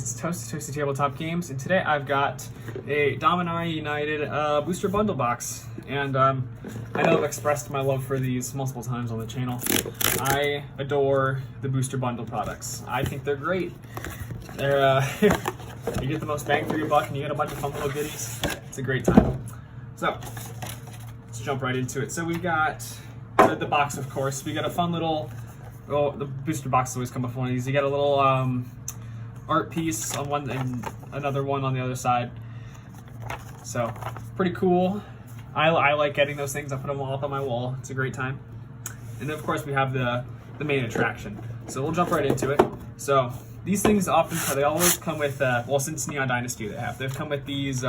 It's ToastyTabletopGames, and today I've got a Dominaria United booster bundle box. And I know I've expressed my love for these multiple times on the channel. I adore the booster bundle products. I think they're great. They're you get the most bang for your buck, and you get a bunch of fun little goodies. It's a great time. So let's jump right into it. So we've got the box, of course. We got a fun little. Oh, the booster boxes always come with one of these. You get a little art piece on one and another one on the other side. So pretty cool. I like getting those things. I put them all up on my wall. It's a great time. And then of course we have the main attraction. So we'll jump right into it. So these things they always come with well, since Neon Dynasty they've come with these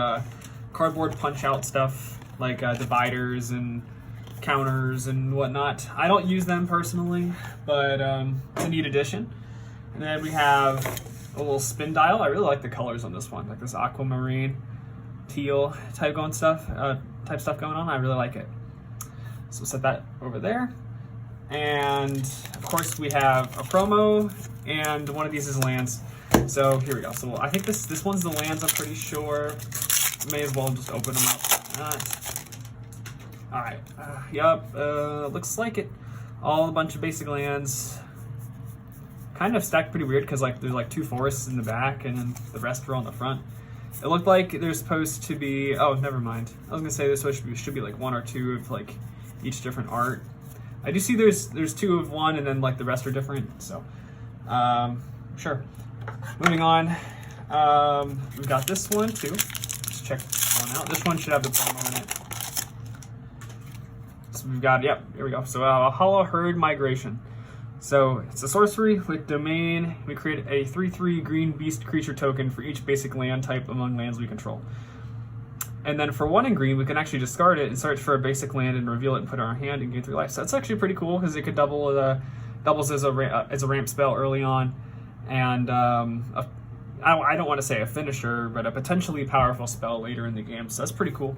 cardboard punch out stuff like dividers and counters and whatnot. I don't use them personally, but it's a neat addition. And then we have a little spin dial. I really like the colors on this one, like this aquamarine, teal type stuff going on. I really like it. So we'll set that over there. And of course we have a promo, and one of these is lands. So here we go. So I think this one's the lands, I'm pretty sure. May as well just open them up. Alright, yep, looks like it. All a bunch of basic lands. Kind of stacked pretty weird because there's like two forests in the back and then the rest are on the front. It looked like there's supposed to be, oh, never mind. I was gonna say this should be like one or two of like each different art. I do see there's two of one and then like the rest are different, so sure. Moving on, we've got this one too. Let's check one out. This one should have the promo in it. So we've got, yep, here we go. So Hollow Herd Migration. So it's a sorcery with domain. We create a 3/3 green beast creature token for each basic land type among lands we control. And then for 1 in green, we can actually discard it and search for a basic land and reveal it and put it in our hand and gain 3 life. So that's actually pretty cool because it could doubles as a ramp spell early on, and I don't want to say a finisher, but a potentially powerful spell later in the game. So that's pretty cool.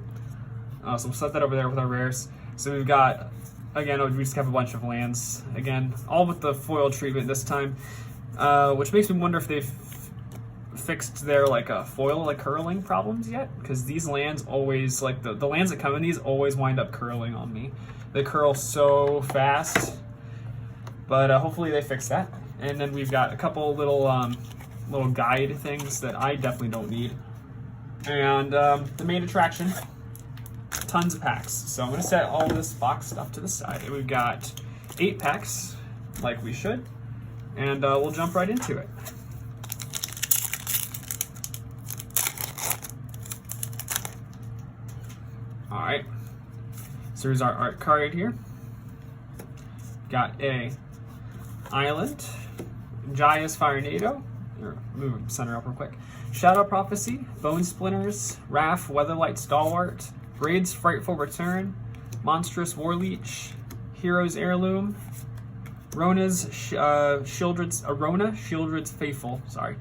So we'll set that over there with our rares. So we've got, again, we just have a bunch of lands. Again, all with the foil treatment this time, which makes me wonder if they've fixed their foil curling problems yet. Because these lands always, the lands that come in these always wind up curling on me. They curl so fast, but hopefully they fix that. And then we've got a couple little guide things that I definitely don't need. And the main attraction. Tons of packs. So I'm going to set all this box stuff to the side. And we've got 8 packs, like we should, and we'll jump right into it. Alright, so here's our art card here. Got a Island, Jaya's Firenado, move center up real quick, Shadow Prophecy, Bone Splinters, Wrath, Weatherlight Stalwart, Raid's Frightful Return, Monstrous Warleech, Hero's Heirloom, Rona's Shieldred's Faithful, sorry,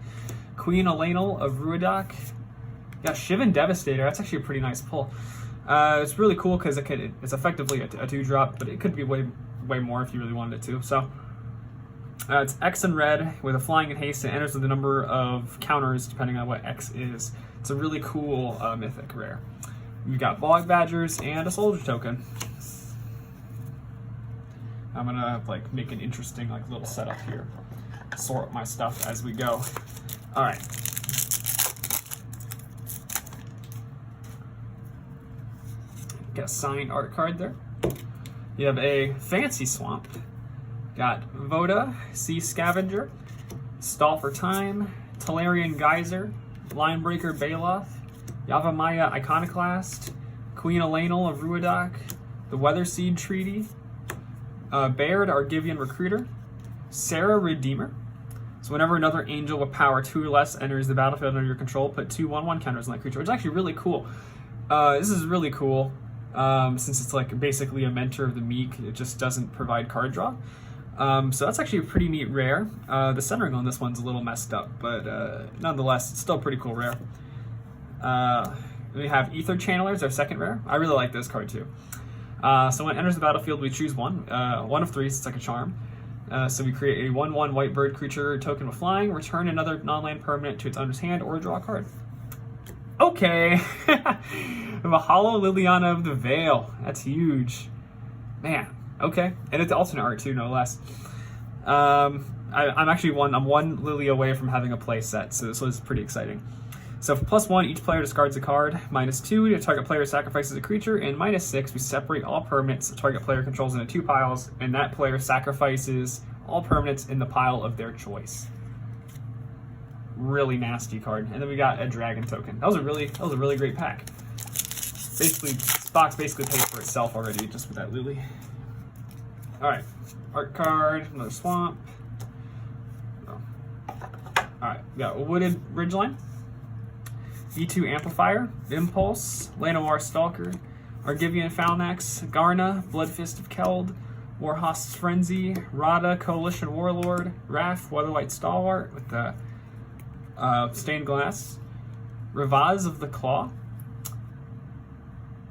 Queen Elanel of Ruidoc. Yeah, Shivan Devastator, that's actually a pretty nice pull. It's really cool because it's effectively a 2-drop, but it could be way more if you really wanted it to. So it's X and red with a flying and haste, and enters with a number of counters depending on what X is. It's a really cool mythic rare. We've got Bog Badgers and a soldier token. I'm gonna make an interesting little setup here. Sort my stuff as we go. All right. Got a signed art card there. You have a Fancy Swamp. Got Voda, Sea Scavenger, Stall for Time, Talarian Geyser, Linebreaker Baloth, Yavimaya Iconoclast, Queen Elanel of Ruidoc, the Weatherseed Treaty, Baird Argivian Recruiter, Sarah Redeemer. So whenever another angel with power 2 or less enters the battlefield under your control, put 2 1/1 counters on that creature, which is actually really cool. This is really cool since it's basically a Mentor of the Meek. It just doesn't provide card draw. So that's actually a pretty neat rare. The centering on this one's a little messed up, but nonetheless, it's still a pretty cool rare. We have Ether Channelers, our second rare. I really like this card too. So when it enters the battlefield, we choose one of 3, so it's like a charm. So we create a 1/1 white bird creature token with flying, return another non-land permanent to its owner's hand, or draw a card. Okay. We have a hollow Liliana of the Veil. That's huge. Man, okay. And it's alternate art too, no less. I'm one Lily away from having a play set, so this was pretty exciting. So for +1, each player discards a card. -2, the target player sacrifices a creature. And -6, we separate all permanents the target player controls into 2 piles, and that player sacrifices all permanents in the pile of their choice. Really nasty card. And then we got a dragon token. That was a really great pack. Basically, this box basically pays for itself already just with that Lily. Alright, art card, another swamp. Oh. Alright, we got a wooded ridgeline. E2 Amplifier, Impulse, Llanowar Stalker, Argivian Falnax, Garna, Bloodfist of Keld, Warhost's Frenzy, Rada, Coalition Warlord, Wrath, Weatherlight Stalwart with the stained glass, Ravaz of the Claw.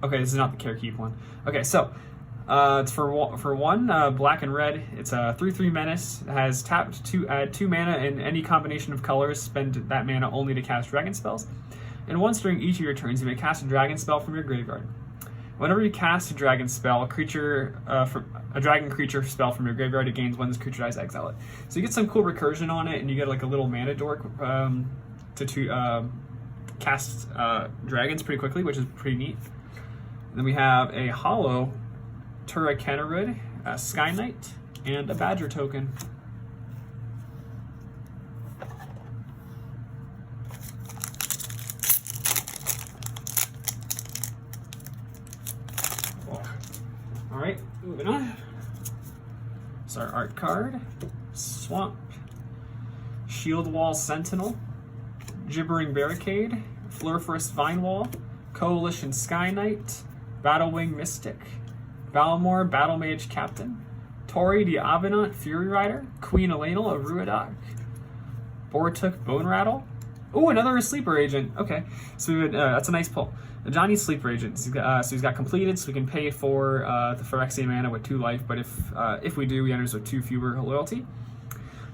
Okay, this is not the Carekeep one. Okay, so it's for one black and red. It's a 3/3 menace. It has tapped to add 2 mana in any combination of colors. Spend that mana only to cast dragon spells. And once during each of your turns, you may cast a dragon spell from your graveyard. Whenever you cast a dragon spell, a dragon creature spell from your graveyard, it gains when this creature dies, exile it. So you get some cool recursion on it, and you get like a little mana dork to cast dragons pretty quickly, which is pretty neat. And then we have a hollow Tura Kennerud, a Sky Knight, and a Badger token. Alright, moving on. It's our art card. Swamp. Shield Wall Sentinel. Gibbering Barricade. Flurfurous Vinewall. Coalition Sky Knight. Battlewing Mystic. Valmore Battle Mage Captain. Tori the Avenant Fury Rider. Queen Elanel of Ruidoc. Bortuk Bone Rattle. Oh, another Sleeper Agent. Okay, so that's a nice pull. Johnny's Sleeper Agent. So he's got completed, so we can pay for the Phyrexian mana with 2 life, but if we do, he enters with 2 fewer loyalty.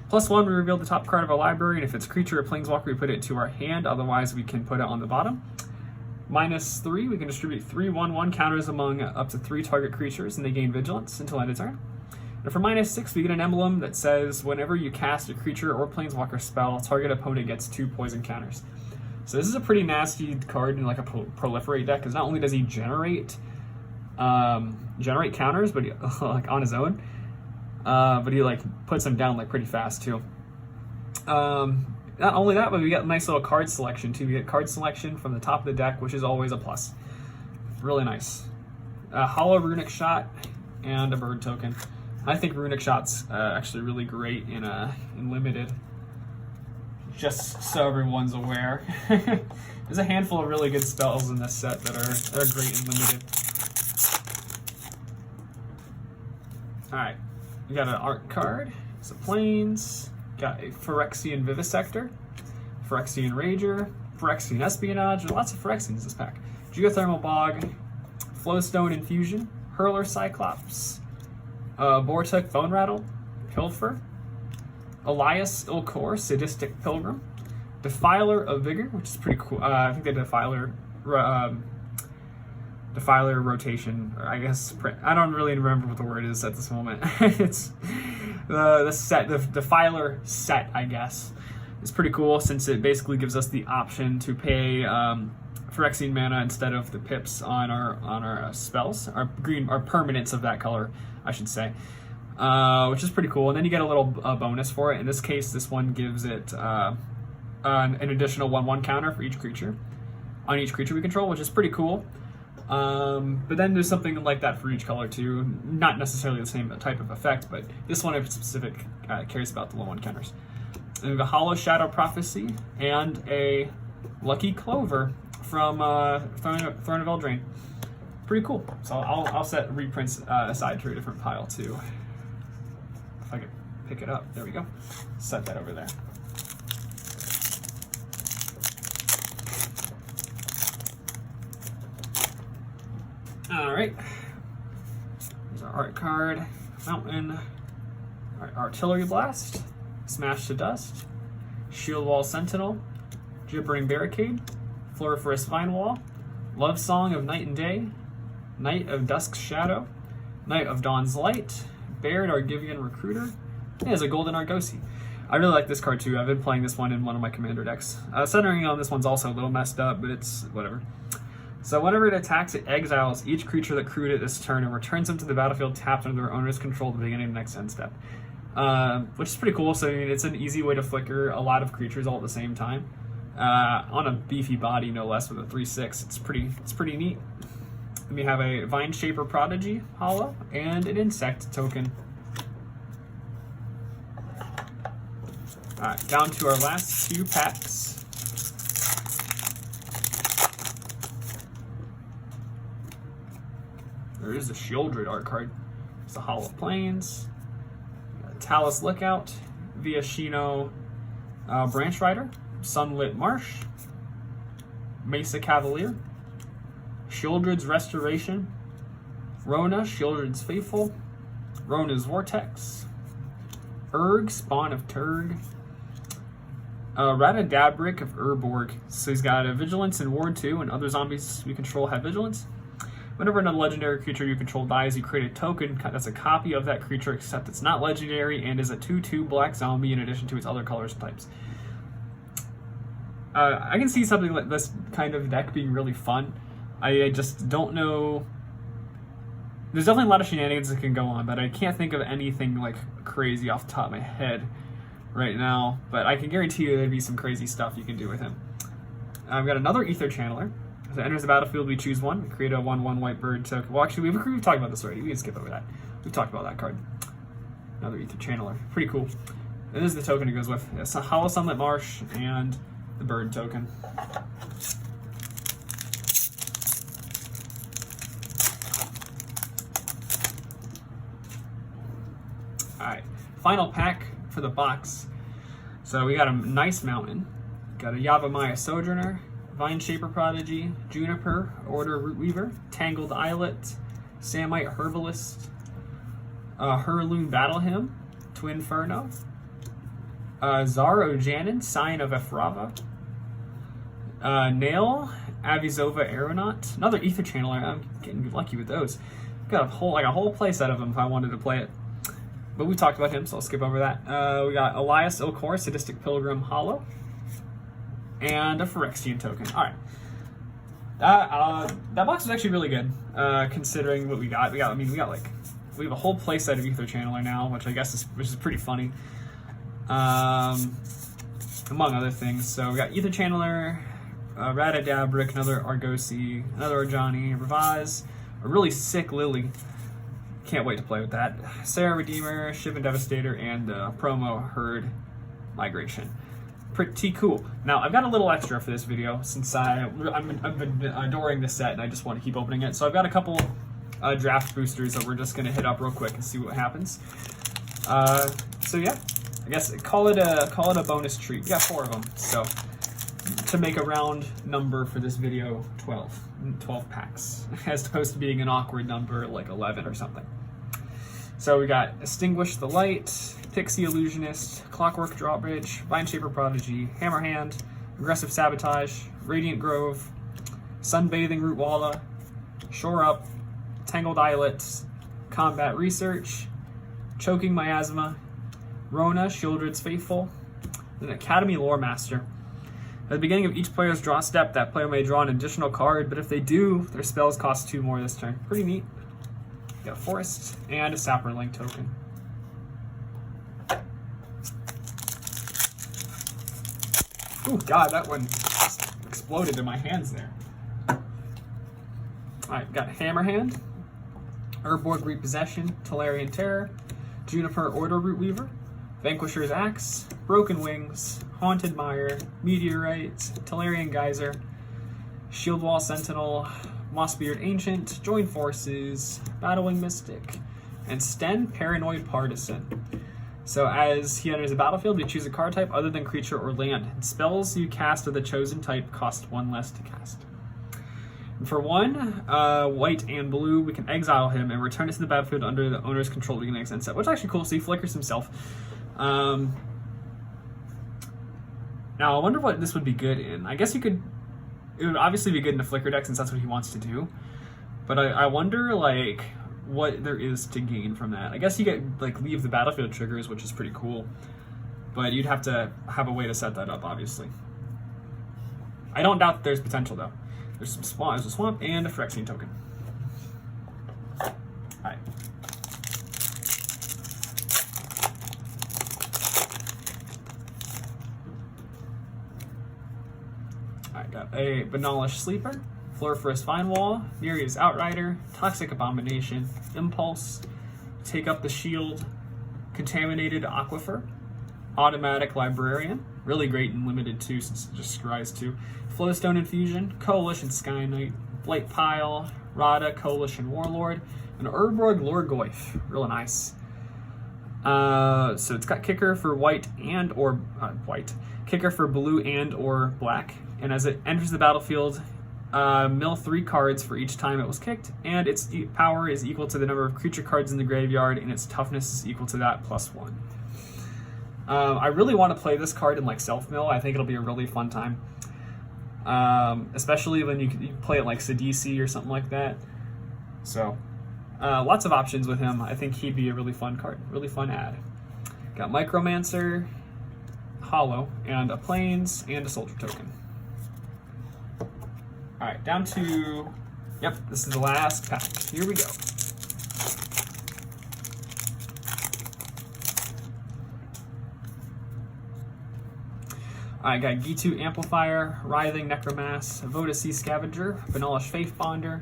+1, we reveal the top card of our library, and if it's creature or planeswalker, we put it into our hand, otherwise we can put it on the bottom. -3, we can distribute 3 1/1 counters among up to 3 target creatures, and they gain vigilance until end of turn. And for -6, we get an emblem that says whenever you cast a creature or planeswalker spell, target opponent gets 2 poison counters. So this is a pretty nasty card in like a proliferate deck, because not only does he generate counters, but he, like on his own, but he like puts them down like pretty fast too. Not only that, but we get a nice little card selection too. We get card selection from the top of the deck, which is always a plus. Really nice. Hollow Runic Shot and a bird token. I think Runic Shot's actually really great in limited. Just so everyone's aware. There's a handful of really good spells in this set that are great in limited. Alright, we got an art card, some planes, got a Phyrexian Vivisector, Phyrexian Rager, Phyrexian Espionage, and lots of Phyrexians this pack. Geothermal Bog, Flowstone Infusion, Hurler Cyclops, Bortuk Bone Rattle, Pilfer, Elias Ilkor, Sadistic Pilgrim, Defiler of Vigor, which is pretty cool. I think the Defiler rotation, or I guess, I don't really remember what the word is at this moment. It's the Defiler set, I guess. It's pretty cool since it basically gives us the option to pay Phyrexian mana instead of the pips on our spells, our permanents of that color, I should say. Which is pretty cool, and then you get a little bonus for it. In this case, this one gives it an additional 1/1 counter for each creature on each creature we control, which is pretty cool. But then there's something like that for each color too. Not necessarily the same type of effect, but this one in specific cares about the 1/1 counters. And we have a Hollow Shadow Prophecy and a Lucky Clover from Throne of Eldraine. Pretty cool. So I'll set reprints aside to a different pile too. If I could pick it up. There we go. Set that over there. Alright. There's our art card. Mountain. Artillery Blast, Smash to Dust, Shield Wall Sentinel, Gibbering Barricade, Floriferous Vine Wall, Love Song of Night and Day, Knight of Dusk's Shadow, Knight of Dawn's Light, Baird Argivian Recruiter, and there's a Golden Argosy. I really like this card too. I've been playing this one in one of my commander decks. Centering on this one's also a little messed up, but it's whatever. So whenever it attacks, it exiles each creature that crewed it this turn and returns them to the battlefield tapped under their owner's control at the beginning of the next end step. Which is pretty cool. So I mean, it's an easy way to flicker a lot of creatures all at the same time. On a beefy body, no less, with a 3/6. It's pretty neat. Then we have a Vine Shaper Prodigy holo and an Insect token. Alright, down to our last 2 packs. There is a Shieldred art card. It's a Hollow Plains, Talus Lookout, Viashino Branch Rider, Sunlit Marsh, Mesa Cavalier, Shieldred's Restoration, Rona, Shieldred's Faithful, Rona's Vortex, Urg, Spawn of Turg, Radadabric of Urborg. So he's got a Vigilance and Ward 2, and other zombies you control have Vigilance. Whenever another legendary creature you control dies, you create a token that's a copy of that creature, except it's not legendary and is a 2/2 black zombie in addition to its other colors and types. I can see something like this kind of deck being really fun. I just don't know. There's definitely a lot of shenanigans that can go on, but I can't think of anything like crazy off the top of my head right now. But I can guarantee you there'd be some crazy stuff you can do with him. I've got another Ether Channeler. As it enters the battlefield, we choose one. We create a 1/1 white bird token. Well, actually, we've talked about this already. We can skip over that. We've talked about that card. Another Ether Channeler. Pretty cool. And this is the token it goes with. It's a Hollow Sunlit Marsh and the bird token. Alright, final pack for the box. So we got a nice mountain. Got a Yavimaya Sojourner, Vine Shaper Prodigy, Juniper, Order Rootweaver, Tangled Islet, Samite Herbalist, Hurloon Battle Hymn, Twinferno, Zaro Janin, Sign of Efrava, Nail, Avizova Aeronaut, another Ether Channeler. I'm getting lucky with those. Got a whole play set of them if I wanted to play it. But we talked about him, so I'll skip over that. We got Elias Ilkor, Sadistic Pilgrim Hollow, and a Phyrexian token. Alright. That box was actually really good, considering what we got. We have a whole play set of Ether Channeler now, which is pretty funny. Among other things. So we got Ether Channeler, Radadabric, another Argosy, another Arjani, Revise, a really sick Lily. Can't wait to play with that. Sarah Redeemer, Shivan Devastator, and promo Herd Migration. Pretty cool. Now, I've got a little extra for this video since I've been adoring this set and I just want to keep opening it. So I've got a couple draft boosters that we're just going to hit up real quick and see what happens. So yeah, I guess call it a bonus treat. We got 4 of them. So to make a round number for this video, 12 packs, as opposed to being an awkward number like 11 or something. So we got Extinguish the Light, Pixie Illusionist, Clockwork Drawbridge, Vine Shaper Prodigy, Hammerhand, Aggressive Sabotage, Radiant Grove, Sunbathing Rootwalla, Shore Up, Tangled Islet, Combat Research, Choking Miasma, Rona, Shieldred's Faithful, and Academy Lore Master. At the beginning of each player's draw step, that player may draw an additional card, but if they do, their spells cost 2 more this turn. Pretty neat. Got a Forest and a Saproling token. Oh god, that one just exploded in my hands there. Alright, got Hammerhand, Urborg Repossession, Tolarian Terror, Juniper Order Rootweaver, Vanquisher's Axe, Broken Wings, Haunted Mire, Meteorite, Tolarian Geyser, Shield Wall Sentinel, Mossbeard Ancient, Join Forces, Battlewing Mystic, and Sten Paranoid Partisan. So as he enters the battlefield, we choose a card type other than creature or land. And spells you cast of the chosen type cost 1 less to cast. And for 1 white and blue, we can exile him and return it to the battlefield under the owner's control beginning next end step, which is actually cool. So he flickers himself. Now I wonder what this would be good in. I guess it would obviously be good in a flicker deck since that's what he wants to do. But I wonder like what there is to gain from that. I guess you get like leave the battlefield triggers, which is pretty cool. But you'd have to have a way to set that up, obviously. I don't doubt that there's potential though. There's some swamp, there's a swamp and a Phyrexian token. Alright. Alright, got a Banalish Sleeper, Floriferous Vine Wall, Miria's Outrider, Toxic Abomination, Impulse, Take Up the Shield, Contaminated Aquifer, Automatic Librarian, really great and limited too since it just scries 2. Flowstone Infusion, Coalition Sky Knight, Blight Pile, Rada, Coalition Warlord, and Urborg Lorgoyf. Really nice. So it's got kicker for white and or white, kicker for blue and or black, and as it enters the battlefield, mill 3 cards for each time it was kicked, and its power is equal to the number of creature cards in the graveyard, and its toughness is equal to that +1. I really want to play this card in like self-mill. I think it'll be a really fun time. Especially when you can play it like Sidisi or something like that. So, lots of options with him. I think he'd be a really fun card, really fun ad. Got Micromancer, Hollow, and a Plains, and a Soldier token. Alright, down to, yep, this is the last pack. Here we go. I got Gitu Amplifier, Writhing Necromass, Voda Sea Scavenger, Banalish Faithbonder,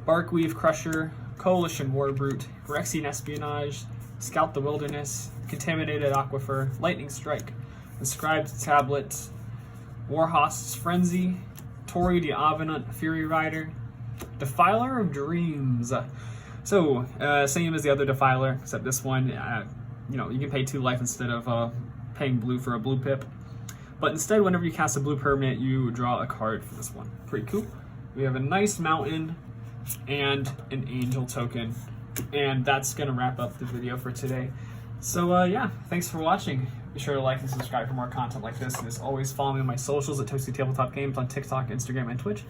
Barkweave Crusher, Coalition Warbrute, Phyrexian Espionage, Scout the Wilderness, Contaminated Aquifer, Lightning Strike, Inscribed Tablet, Warhost's Frenzy, Tori the Avenant Fury Rider, Defiler of Dreams. So, same as the other Defiler, except this one, you know, you can pay 2 life instead of paying blue for a blue pip. But instead, whenever you cast a blue permanent, you draw a card for this one. Pretty cool. We have a nice mountain and an angel token. And that's going to wrap up the video for today. So yeah, thanks for watching. Be sure to like and subscribe for more content like this. And as always, follow me on my socials at ToastyTabletopGames on TikTok, Instagram, and Twitch.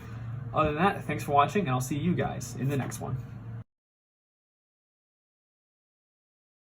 Other than that, thanks for watching, and I'll see you guys in the next one.